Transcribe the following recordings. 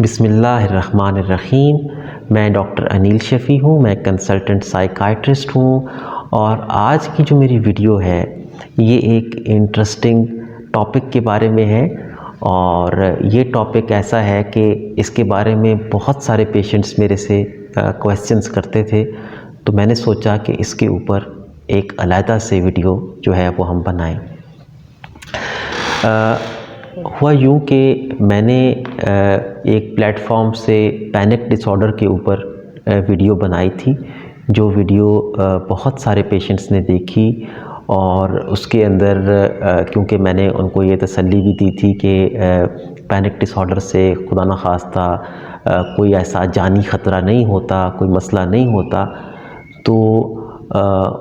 بسم اللہ الرحمن الرحیم۔ میں ڈاکٹر انیل شفیع ہوں، میں کنسلٹنٹ سائیکائٹرسٹ ہوں، اور آج کی جو میری ویڈیو ہے یہ ایک انٹرسٹنگ ٹاپک کے بارے میں ہے، اور یہ ٹاپک ایسا ہے کہ اس کے بارے میں بہت سارے پیشنٹس میرے سے کویسچنس کرتے تھے، تو میں نے سوچا کہ اس کے اوپر ایک علیحدہ سے ویڈیو جو ہے وہ ہم بنائیں۔ ہوا یوں کہ میں نے ایک پلیٹ فارم سے پینک ڈس آرڈر کے اوپر ویڈیو بنائی تھی، جو ویڈیو بہت سارے پیشنٹس نے دیکھی، اور اس کے اندر کیونکہ میں نے ان کو یہ تسلی بھی دی تھی کہ پینک ڈس آرڈر سے خدا نخواستہ کوئی ایسا جانی خطرہ نہیں ہوتا، کوئی مسئلہ نہیں ہوتا، تو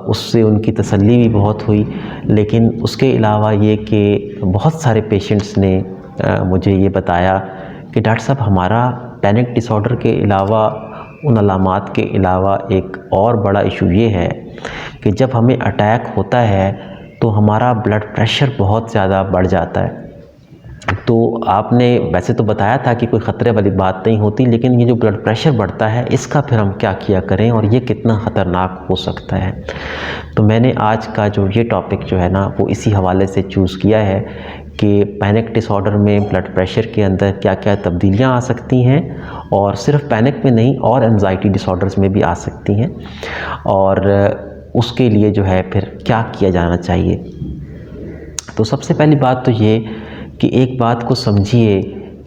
اس سے ان کی تسلی بھی بہت ہوئی۔ لیکن اس کے علاوہ یہ کہ بہت سارے پیشنٹس نے مجھے یہ بتایا کہ ڈاکٹر صاحب ہمارا پینک ڈس آرڈر کے علاوہ، ان علامات کے علاوہ ایک اور بڑا ایشو یہ ہے کہ جب ہمیں اٹیک ہوتا ہے تو ہمارا بلڈ پریشر بہت زیادہ بڑھ جاتا ہے۔ تو آپ نے ویسے تو بتایا تھا کہ کوئی خطرے والی بات نہیں ہوتی، لیکن یہ جو بلڈ پریشر بڑھتا ہے اس کا پھر ہم کیا کیا کریں، اور یہ کتنا خطرناک ہو سکتا ہے۔ تو میں نے آج کا جو یہ ٹاپک جو ہے نا وہ اسی حوالے سے چوز کیا ہے کہ پینک ڈس آرڈر میں بلڈ پریشر کے اندر کیا کیا تبدیلیاں آ سکتی ہیں، اور صرف پینک میں نہیں اور انزائٹی ڈس آرڈرز میں بھی آ سکتی ہیں، اور اس کے لیے جو ہے پھر کیا کیا جانا چاہیے۔ تو سب سے پہلی بات تو یہ کہ ایک بات کو سمجھیے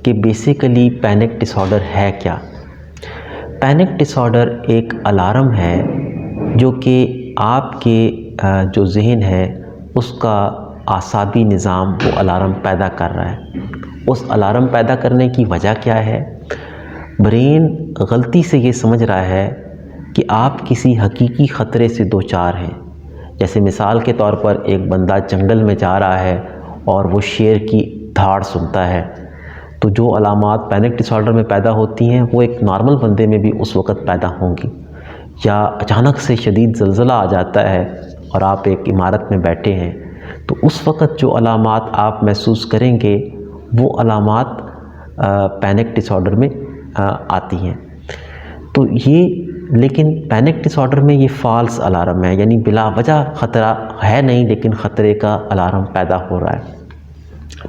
کہ بیسیکلی پینک ڈس آرڈر ہے کیا۔ پینک ڈس آرڈر ایک الارم ہے جو کہ آپ کے جو ذہن ہے اس کا اعصابی نظام وہ الارم پیدا کر رہا ہے۔ اس الارم پیدا کرنے کی وجہ کیا ہے؟ برین غلطی سے یہ سمجھ رہا ہے کہ آپ کسی حقیقی خطرے سے دوچار ہیں۔ جیسے مثال کے طور پر ایک بندہ جنگل میں جا رہا ہے اور وہ شیر کی دھاڑ سنتا ہے، تو جو علامات پینک ڈس آرڈر میں پیدا ہوتی ہیں وہ ایک نارمل بندے میں بھی اس وقت پیدا ہوں گی۔ یا اچانک سے شدید زلزلہ آ جاتا ہے اور آپ ایک عمارت میں بیٹھے ہیں، تو اس وقت جو علامات آپ محسوس کریں گے وہ علامات پینک ڈس آرڈر میں آتی ہیں۔ تو یہ لیکن پینک ڈس آرڈر میں یہ فالس الارم ہے، یعنی بلا وجہ خطرہ ہے نہیں لیکن خطرے کا الارم پیدا ہو رہا ہے۔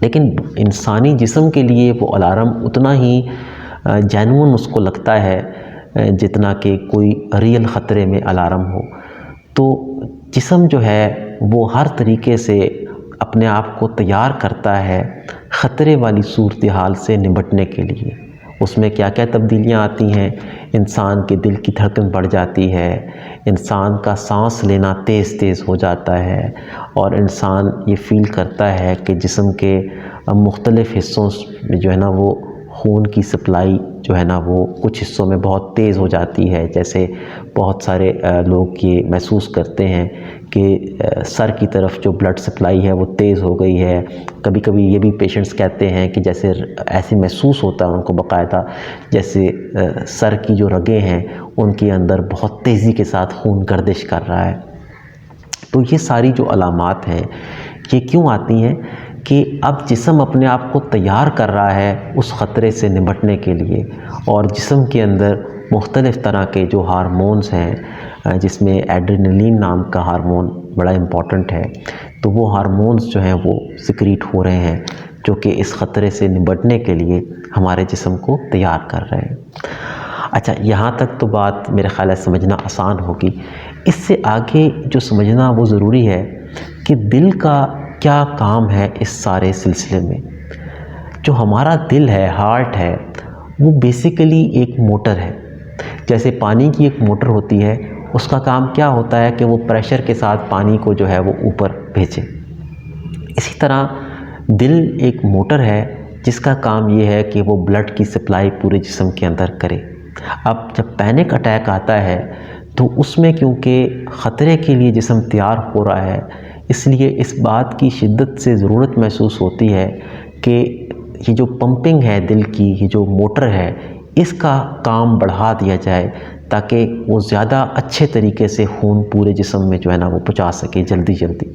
لیکن انسانی جسم کے لیے وہ الارم اتنا ہی جینون اس کو لگتا ہے جتنا کہ کوئی ریئل خطرے میں الارم ہو۔ تو جسم جو ہے وہ ہر طریقے سے اپنے آپ کو تیار کرتا ہے خطرے والی صورتحال سے نمٹنے کے لیے۔ اس میں کیا کیا تبدیلیاں آتی ہیں؟ انسان کے دل کی دھڑکن بڑھ جاتی ہے، انسان کا سانس لینا تیز تیز ہو جاتا ہے، اور انسان یہ فیل کرتا ہے کہ جسم کے مختلف حصوں میں جو ہے نا وہ خون کی سپلائی جو ہے نا وہ کچھ حصوں میں بہت تیز ہو جاتی ہے۔ جیسے بہت سارے لوگ یہ محسوس کرتے ہیں کہ سر کی طرف جو بلڈ سپلائی ہے وہ تیز ہو گئی ہے۔ کبھی کبھی یہ بھی پیشنٹس کہتے ہیں کہ جیسے ایسے محسوس ہوتا ہے ان کو باقاعدہ جیسے سر کی جو رگیں ہیں ان کے اندر بہت تیزی کے ساتھ خون گردش کر رہا ہے۔ تو یہ ساری جو علامات ہیں یہ کیوں آتی ہیں؟ کہ اب جسم اپنے آپ کو تیار کر رہا ہے اس خطرے سے نمٹنے کے لیے، اور جسم کے اندر مختلف طرح کے جو ہارمونز ہیں، جس میں ایڈرینلین نام کا ہارمون بڑا امپورٹنٹ ہے، تو وہ ہارمونز جو ہیں وہ سیکریٹ ہو رہے ہیں جو کہ اس خطرے سے نمٹنے کے لیے ہمارے جسم کو تیار کر رہے ہیں۔ اچھا، یہاں تک تو بات میرے خیال ہے سمجھنا آسان ہوگی۔ اس سے آگے جو سمجھنا وہ ضروری ہے کہ دل کا کیا کام ہے اس سارے سلسلے میں۔ جو ہمارا دل ہے، ہارٹ ہے، وہ بیسیکلی ایک موٹر ہے۔ جیسے پانی کی ایک موٹر ہوتی ہے، اس کا کام کیا ہوتا ہے کہ وہ پریشر کے ساتھ پانی کو جو ہے وہ اوپر بھیجے۔ اسی طرح دل ایک موٹر ہے جس کا کام یہ ہے کہ وہ بلڈ کی سپلائی پورے جسم کے اندر کرے۔ اب جب پینک اٹیک آتا ہے تو اس میں کیونکہ خطرے کے لیے جسم تیار ہو رہا ہے، اس لیے اس بات کی شدت سے ضرورت محسوس ہوتی ہے کہ یہ جو پمپنگ ہے دل کی، یہ جو موٹر ہے، اس کا کام بڑھا دیا جائے تاکہ وہ زیادہ اچھے طریقے سے خون پورے جسم میں جو ہے نا وہ پہنچا سکے جلدی جلدی۔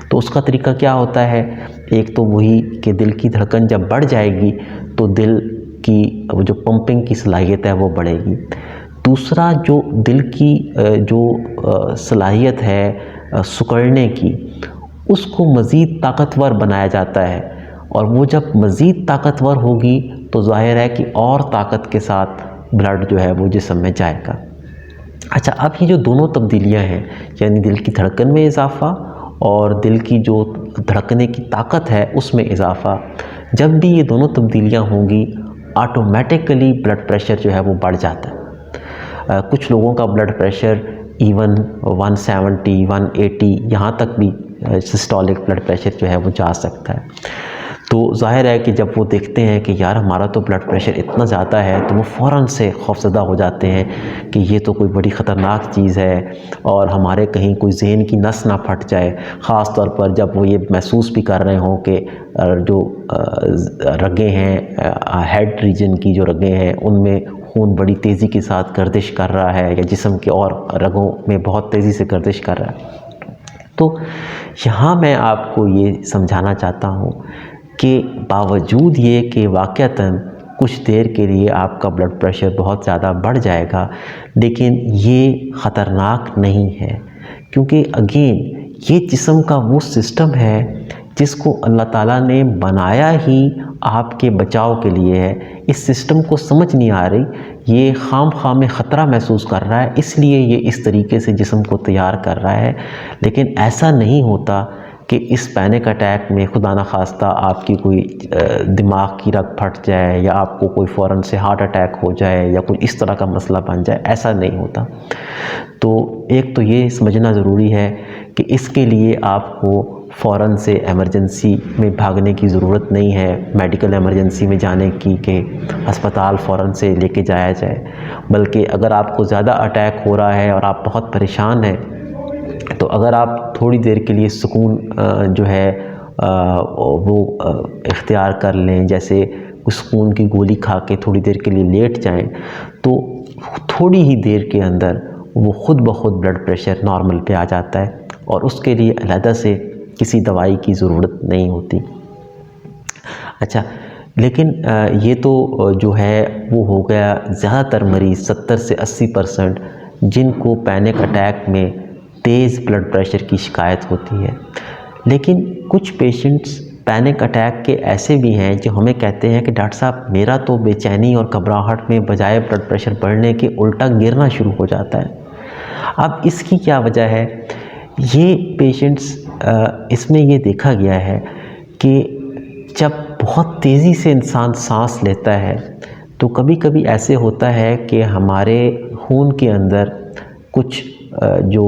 تو اس کا طریقہ کیا ہوتا ہے؟ ایک تو وہی کہ دل کی دھڑکن جب بڑھ جائے گی تو دل کی جو پمپنگ کی صلاحیت ہے وہ بڑھے گی۔ دوسرا جو دل کی جو صلاحیت ہے سکڑنے کی، اس کو مزید طاقتور بنایا جاتا ہے، اور وہ جب مزید طاقتور ہوگی تو ظاہر ہے کہ اور طاقت کے ساتھ بلڈ جو ہے وہ جسم میں جائے گا۔ اچھا، اب یہ جو دونوں تبدیلیاں ہیں، یعنی دل کی دھڑکن میں اضافہ اور دل کی جو دھڑکنے کی طاقت ہے اس میں اضافہ، جب بھی یہ دونوں تبدیلیاں ہوں گی آٹومیٹکلی بلڈ پریشر جو ہے وہ بڑھ جاتا ہے۔ کچھ لوگوں کا بلڈ پریشر ایون 170 180 یہاں تک بھی سسٹولک بلڈ پریشر جو ہے وہ جا سکتا ہے۔ تو ظاہر ہے کہ جب وہ دیکھتے ہیں کہ یار ہمارا تو بلڈ پریشر اتنا زیادہ ہے تو وہ فوراً سے خوفزدہ ہو جاتے ہیں کہ یہ تو کوئی بڑی خطرناک چیز ہے، اور ہمارے کہیں کوئی ذہن کی نس نہ پھٹ جائے، خاص طور پر جب وہ یہ محسوس بھی کر رہے ہوں کہ جو رگیں ہیں، ہیڈ ریجن کی جو رگیں ہیں ان میں خون بڑی تیزی کے ساتھ گردش کر رہا ہے، یا جسم کے اور رگوں میں بہت تیزی سے گردش کر رہا ہے۔ تو یہاں میں آپ کو یہ سمجھانا چاہتا ہوں کہ باوجود یہ کہ واقعتاً کچھ دیر کے لیے آپ کا بلڈ پریشر بہت زیادہ بڑھ جائے گا، لیکن یہ خطرناک نہیں ہے، کیونکہ اگین یہ جسم کا وہ سسٹم ہے جس کو اللہ تعالیٰ نے بنایا ہی آپ کے بچاؤ کے لیے ہے۔ اس سسٹم کو سمجھ نہیں آ رہی، یہ خام خواہ میں خطرہ محسوس کر رہا ہے، اس لیے یہ اس طریقے سے جسم کو تیار کر رہا ہے۔ لیکن ایسا نہیں ہوتا کہ اس پینک اٹیک میں خدا نخواستہ آپ کی کوئی دماغ کی رگ پھٹ جائے، یا آپ کو کوئی فوراً سے ہارٹ اٹیک ہو جائے، یا کوئی اس طرح کا مسئلہ بن جائے، ایسا نہیں ہوتا۔ تو ایک تو یہ سمجھنا ضروری ہے کہ اس کے لیے آپ کو فوراً سے ایمرجنسی میں بھاگنے کی ضرورت نہیں ہے، میڈیکل ایمرجنسی میں جانے کی کہ ہسپتال فوراً سے لے کے جایا جائے، بلکہ اگر آپ کو زیادہ اٹیک ہو رہا ہے اور آپ بہت پریشان ہیں تو اگر آپ تھوڑی دیر کے لیے سکون جو ہے وہ اختیار کر لیں، جیسے سکون کی گولی کھا کے تھوڑی دیر کے لیے لیٹ جائیں، تو تھوڑی ہی دیر کے اندر وہ خود بخود بلڈ پریشر نارمل پہ آ جاتا ہے، اور اس کے لیے علیحدہ سے کسی دوائی کی ضرورت نہیں ہوتی۔ اچھا، لیکن یہ تو جو ہے وہ ہو گیا زیادہ تر مریض 70 سے 80% جن کو پینک اٹیک میں تیز بلڈ پریشر کی شکایت ہوتی ہے۔ لیکن کچھ پیشنٹس پینک اٹیک کے ایسے بھی ہیں جو ہمیں کہتے ہیں کہ ڈاکٹر صاحب میرا تو بے چینی اور گھبراہٹ میں بجائے بلڈ پریشر بڑھنے کے الٹا گرنا شروع ہو جاتا ہے۔ اب اس کی کیا وجہ ہے؟ یہ پیشنٹس اس میں یہ دیکھا گیا ہے کہ جب بہت تیزی سے انسان سانس لیتا ہے تو کبھی کبھی ایسے ہوتا ہے کہ ہمارے خون کے اندر کچھ جو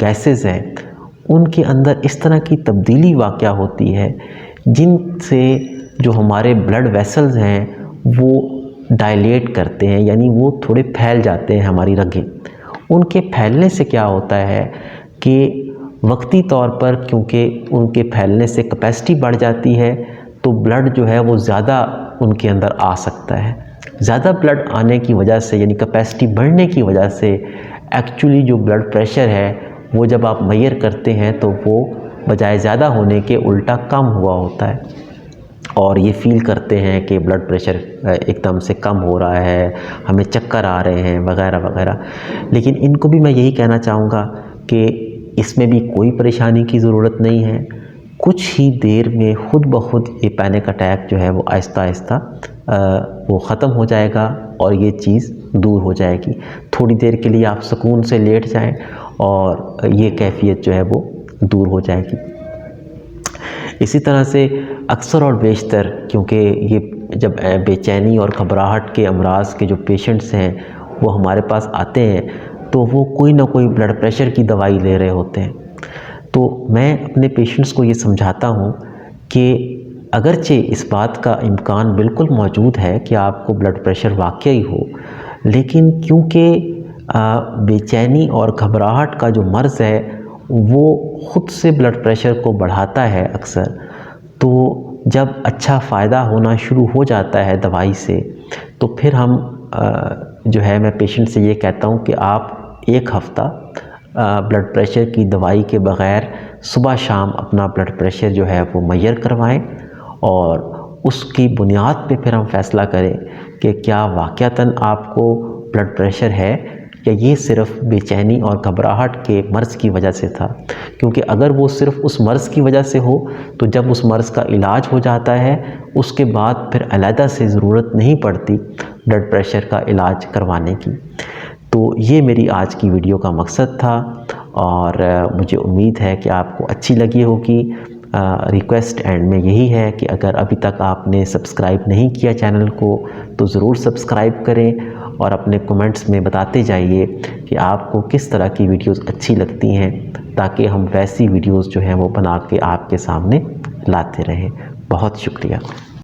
گیسز ہیں ان کے اندر اس طرح کی تبدیلی واقع ہوتی ہے جن سے جو ہمارے بلڈ ویسلز ہیں وہ ڈائلیٹ کرتے ہیں، یعنی وہ تھوڑے پھیل جاتے ہیں ہماری رگیں۔ ان کے پھیلنے سے کیا ہوتا ہے کہ وقتی طور پر کیونکہ ان کے پھیلنے سے کیپیسٹی بڑھ جاتی ہے تو بلڈ جو ہے وہ زیادہ ان کے اندر آ سکتا ہے۔ زیادہ بلڈ آنے کی وجہ سے، یعنی کیپیسٹی بڑھنے کی وجہ سے ایکچولی جو بلڈ پریشر ہے وہ جب آپ میئر کرتے ہیں تو وہ بجائے زیادہ ہونے کے الٹا کم ہوا ہوتا ہے، اور یہ فیل کرتے ہیں کہ بلڈ پریشر ایک دم سے کم ہو رہا ہے، ہمیں چکر آ رہے ہیں وغیرہ وغیرہ۔ لیکن ان کو بھی میں یہی کہنا چاہوں گا کہ اس میں بھی کوئی پریشانی کی ضرورت نہیں ہے، کچھ ہی دیر میں خود بخود یہ پینک اٹیک جو ہے وہ آہستہ آہستہ وہ ختم ہو جائے گا اور یہ چیز دور ہو جائے گی۔ تھوڑی دیر کے لیے آپ سکون سے لیٹ جائیں اور یہ کیفیت جو ہے وہ دور ہو جائے گی۔ اسی طرح سے اکثر اور بیشتر کیونکہ یہ جب بے چینی اور گھبراہٹ کے امراض کے جو پیشنٹس ہیں وہ ہمارے پاس آتے ہیں تو وہ کوئی نہ کوئی بلڈ پریشر کی دوائی لے رہے ہوتے ہیں، تو میں اپنے پیشنٹس کو یہ سمجھاتا ہوں کہ اگرچہ اس بات کا امکان بالکل موجود ہے کہ آپ کو بلڈ پریشر واقعی ہو، لیکن کیونکہ بے چینی اور گھبراہٹ کا جو مرض ہے وہ خود سے بلڈ پریشر کو بڑھاتا ہے اکثر، تو جب اچھا فائدہ ہونا شروع ہو جاتا ہے دوائی سے تو پھر ہم جو ہے میں پیشنٹ سے یہ کہتا ہوں کہ آپ 1 ہفتہ بلڈ پریشر کی دوائی کے بغیر صبح شام اپنا بلڈ پریشر جو ہے وہ میئر کروائیں، اور اس کی بنیاد پہ پھر ہم فیصلہ کریں کہ کیا واقعتاً آپ کو بلڈ پریشر ہے یا یہ صرف بے چینی اور گھبراہٹ کے مرض کی وجہ سے تھا. کیونکہ اگر وہ صرف اس مرض کی وجہ سے ہو تو جب اس مرض کا علاج ہو جاتا ہے اس کے بعد پھر علیحدہ سے ضرورت نہیں پڑتی بلڈ پریشر کا علاج کروانے کی. تو یہ میری آج کی ویڈیو کا مقصد تھا اور مجھے امید ہے کہ آپ کو اچھی لگی ہوگی. ریکویسٹ اینڈ میں یہی ہے کہ اگر ابھی تک آپ نے سبسکرائب نہیں کیا چینل کو تو ضرور سبسکرائب کریں اور اپنے کومنٹس میں بتاتے جائیے کہ آپ کو کس طرح کی ویڈیوز اچھی لگتی ہیں تاکہ ہم ویسی ویڈیوز جو ہیں وہ بنا کے آپ کے سامنے لاتے رہیں. بہت شکریہ.